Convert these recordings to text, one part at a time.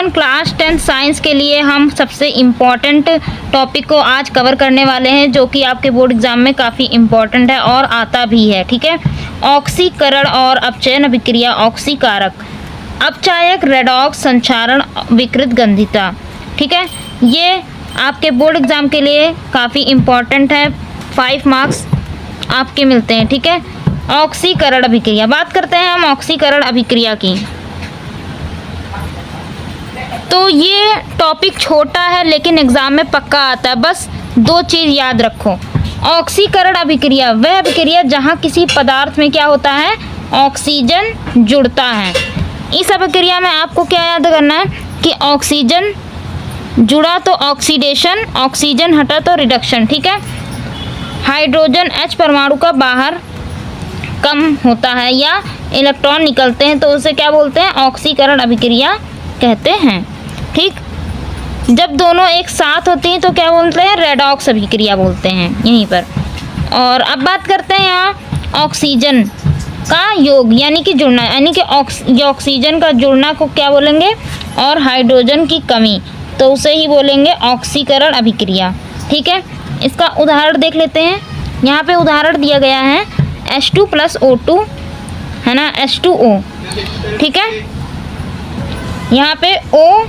अपन class 10 science के लिए हम सबसे इम्पॉर्टेंट टॉपिक को आज कवर करने वाले हैं, जो कि आपके बोर्ड एग्जाम में काफ़ी इम्पॉर्टेंट है और आता भी है। ठीक है, ऑक्सीकरण और अपचयन अभिक्रिया, ऑक्सीकारक, अपचायक, रेडॉक्स, संक्षारण, विकृत गंधिता। ठीक है, ये आपके बोर्ड एग्जाम के लिए काफ़ी इम्पॉर्टेंट है, 5 मार्क्स आपके मिलते हैं। ठीक है, ऑक्सीकरण अभिक्रिया, बात करते हैं हम ऑक्सीकरण अभिक्रिया की। तो ये टॉपिक छोटा है लेकिन एग्ज़ाम में पक्का आता है, बस 2 चीज़ याद रखो। ऑक्सीकरण अभिक्रिया वह अभिक्रिया जहाँ किसी पदार्थ में क्या होता है, ऑक्सीजन जुड़ता है। इस अभिक्रिया में आपको क्या याद करना है कि ऑक्सीजन जुड़ा तो ऑक्सीडेशन, ऑक्सीजन हटा तो रिडक्शन। ठीक है, हाइड्रोजन H परमाणु का बाहर कम होता है या इलेक्ट्रॉन निकलते हैं तो उसे क्या बोलते हैं, ऑक्सीकरण अभिक्रिया कहते हैं। ठीक, जब दोनों एक साथ होती हैं तो क्या बोलते हैं, रेडॉक्स अभिक्रिया बोलते हैं यहीं पर। और अब बात करते हैं यहाँ ऑक्सीजन का योग यानी कि जुड़ना, यानी कि ऑक्सीजन का जुड़ना को क्या बोलेंगे, और हाइड्रोजन की कमी तो उसे ही बोलेंगे ऑक्सीकरण अभिक्रिया। ठीक है, इसका उदाहरण देख लेते हैं। यहाँ पे उदाहरण दिया गया है H2 + O2 है ना, H2O। ठीक है, यहाँ पे O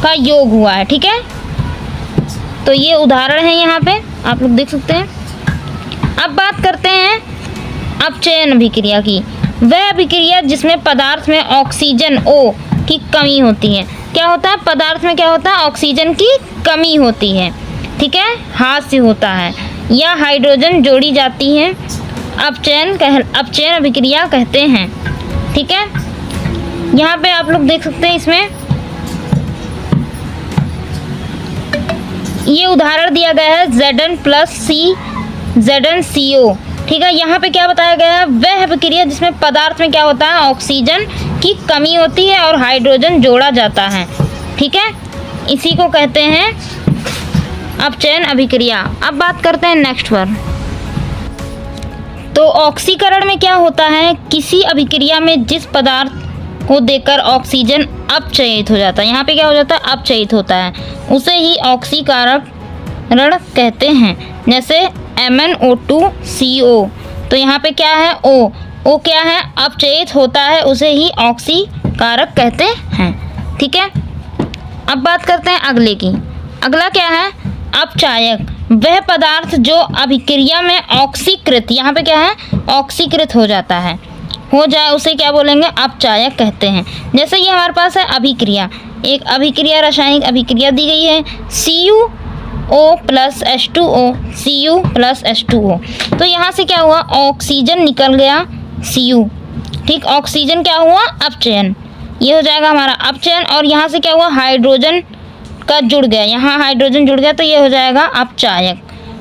का योग हुआ है। ठीक है, तो ये उदाहरण है, यहाँ पे आप लोग देख सकते हैं। अब बात करते हैं अपचयन अभिक्रिया की, वह अभिक्रिया जिसमें पदार्थ में ऑक्सीजन O की कमी होती है। क्या होता है, पदार्थ में क्या होता है, ऑक्सीजन की कमी होती है। ठीक है, हास्य होता है या हाइड्रोजन जोड़ी जाती है, अपचयन अभिक्रिया कहते हैं। ठीक है, यहाँ पे आप लोग देख सकते हैं, इसमें ये उदाहरण दिया गया है Zn + C ZnCO। ठीक है, यहाँ पे क्या बताया गया है, वह अभिक्रिया जिसमें पदार्थ में क्या होता है, ऑक्सीजन की कमी होती है और हाइड्रोजन जोड़ा जाता है। ठीक है, इसी को कहते हैं अपचयन अभिक्रिया। अब बात करते हैं नेक्स्ट पर। तो ऑक्सीकरण में क्या होता है, किसी अभिक्रिया में जिस पदार्थ को देकर ऑक्सीजन अपचयित हो जाता है, यहाँ पे क्या हो जाता है, अपचयित होता है, उसे ही ऑक्सीकरण कहते हैं। जैसे MnO2CO, तो यहाँ पे क्या है, O क्या है, अपचयित होता है, उसे ही ऑक्सीकारक कहते हैं। ठीक है, अब बात करते हैं अगले की। अगला क्या है, अपचायक, वह पदार्थ जो अभिक्रिया में ऑक्सीकृत, यहाँ पे क्या है, ऑक्सीकृत हो जाता है, हो जाए उसे क्या बोलेंगे, अपचायक कहते हैं। जैसे ये हमारे पास है अभिक्रिया, एक अभिक्रिया, रासायनिक अभिक्रिया दी गई है CuO + H2O, Cu + H2O। तो यहाँ से क्या हुआ, ऑक्सीजन निकल गया Cu। ठीक, ऑक्सीजन क्या हुआ, अपचयन, ये हो जाएगा हमारा अपचयन। और यहाँ से क्या हुआ, हाइड्रोजन का जुड़ गया, यहाँ हाइड्रोजन जुड़ गया तो ये हो जाएगा अपचायक।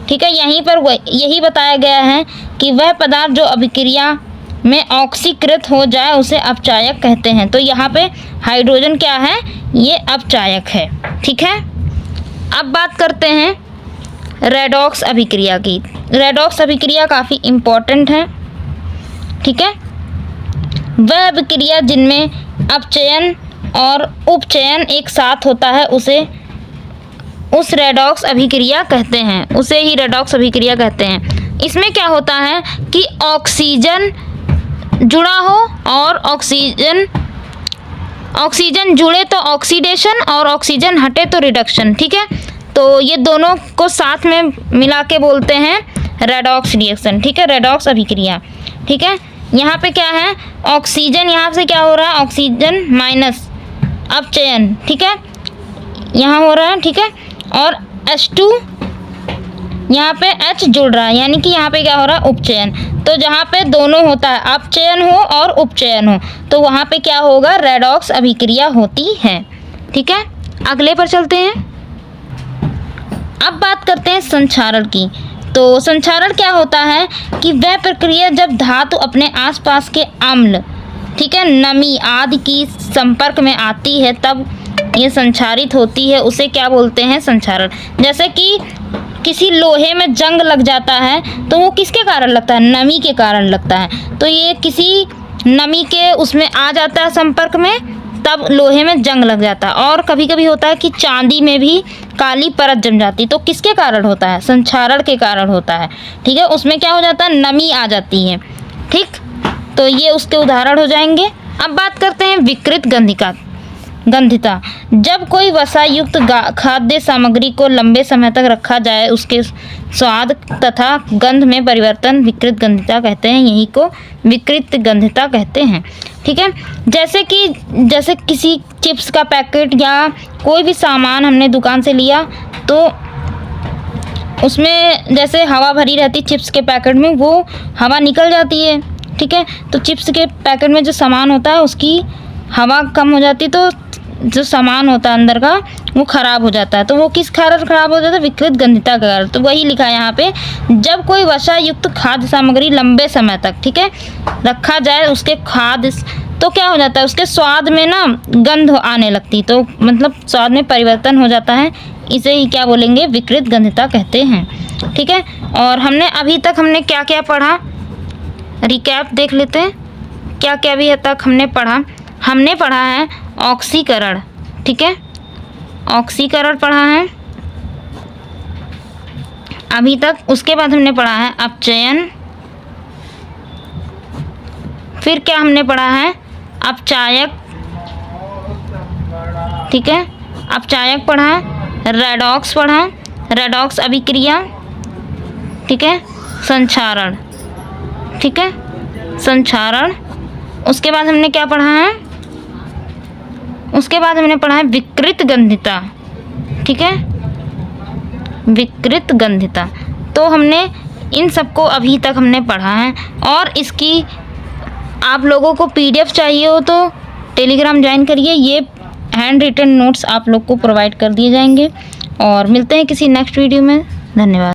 ठीक है, यहीं पर यही बताया गया है कि वह पदार्थ जो अभिक्रिया में ऑक्सीकृत हो जाए उसे अपचायक कहते हैं। तो यहाँ पे हाइड्रोजन क्या है, ये अपचायक है। ठीक है, अब बात करते हैं रेडॉक्स अभिक्रिया की। रेडॉक्स अभिक्रिया काफ़ी इम्पॉर्टेंट है। ठीक है, वह अभिक्रिया जिनमें अपचयन और उपचयन एक साथ होता है उस रेडॉक्स अभिक्रिया कहते हैं, उसे ही रेडॉक्स अभिक्रिया कहते हैं। इसमें क्या होता है कि ऑक्सीजन जुड़ा हो और ऑक्सीजन जुड़े तो ऑक्सीडेशन और ऑक्सीजन हटे तो रिडक्शन। ठीक है, तो ये दोनों को साथ में मिला के बोलते हैं रेडॉक्स रिएक्शन। ठीक है, रेडॉक्स अभिक्रिया। ठीक है, यहाँ पे क्या है, ऑक्सीजन यहाँ से क्या हो रहा है, ऑक्सीजन माइनस अपचयन। ठीक है, यहाँ हो रहा है। ठीक है, और H2 यहाँ पे H जुड़ रहा है, यानी कि यहाँ पे क्या हो रहा है, उपचयन। तो जहाँ पे दोनों होता है, अपचयन हो और उपचयन हो, तो वहाँ पे क्या होगा, रेडॉक्स अभिक्रिया होती है। ठीक है, अगले पर चलते हैं। अब बात करते हैं संक्षारण की। तो संक्षारण क्या होता है कि वह प्रक्रिया जब धातु अपने आसपास के अम्ल, ठीक है, नमी आदि की संपर्क में आती है तब ये संक्षारित होती है, उसे क्या बोलते हैं, संक्षारण। जैसे कि किसी लोहे में जंग लग जाता है तो वो किसके कारण लगता है, नमी के कारण लगता है। तो ये किसी नमी के उसमें आ जाता है संपर्क में तब लोहे में जंग लग जाता है। और कभी कभी होता है कि चांदी में भी काली परत जम जाती है। तो किसके कारण होता है? संक्षारण के कारण होता है। ठीक है, उसमें क्या हो जाता है, नमी आ जाती है। ठीक, तो ये उसके उदाहरण हो जाएंगे। अब बात करते हैं विकृत गंधिता। जब कोई वसा युक्त खाद्य सामग्री को लंबे समय तक रखा जाए, उसके स्वाद तथा गंध में परिवर्तन विकृत गंधिता कहते हैं। यही को विकृत गंधिता कहते हैं। ठीक है, जैसे किसी चिप्स का पैकेट या कोई भी सामान हमने दुकान से लिया, तो उसमें जैसे हवा भरी रहती चिप्स के पैकेट में, वो हवा निकल जाती है। ठीक है, तो चिप्स के पैकेट में जो सामान होता है उसकी हवा कम हो जाती है, तो जो सामान होता है अंदर का वो ख़राब हो जाता है। तो वो किस कारण ख़राब हो जाता है? विकृत गंधिता के कारण। तो वही लिखा है यहाँ पे, जब कोई वसा युक्त खाद्य सामग्री लंबे समय तक, ठीक है, रखा जाए, उसके खाद्य, तो क्या हो जाता है, उसके स्वाद में ना गंध आने लगती, तो मतलब स्वाद में परिवर्तन हो जाता है। इसे ही क्या बोलेंगे? विकृत गंधिता कहते हैं। ठीक है, और अभी तक हमने क्या क्या पढ़ा, रिकैप देख लेते हैं। क्या क्या अभी तक हमने पढ़ा है ऑक्सीकरण। ठीक है, ऑक्सीकरण पढ़ा है अभी तक। उसके बाद हमने पढ़ा है अपचयन। फिर क्या हमने पढ़ा है? अपचायक। ठीक है, अपचायक पढ़ा है। रेडॉक्स पढ़ा है, रेडॉक्स अभिक्रिया। ठीक है, संक्षारण। ठीक है, संक्षारण। उसके बाद हमने क्या पढ़ा है? उसके बाद हमने पढ़ा है विकृत गंधिता। ठीक है, विकृत गंधिता। तो हमने इन सबको अभी तक हमने पढ़ा है। और इसकी आप लोगों को PDF चाहिए हो तो टेलीग्राम ज्वाइन करिए। ये हैंड रिटन नोट्स आप लोग को प्रोवाइड कर दिए जाएंगे। और मिलते हैं किसी नेक्स्ट वीडियो में। धन्यवाद।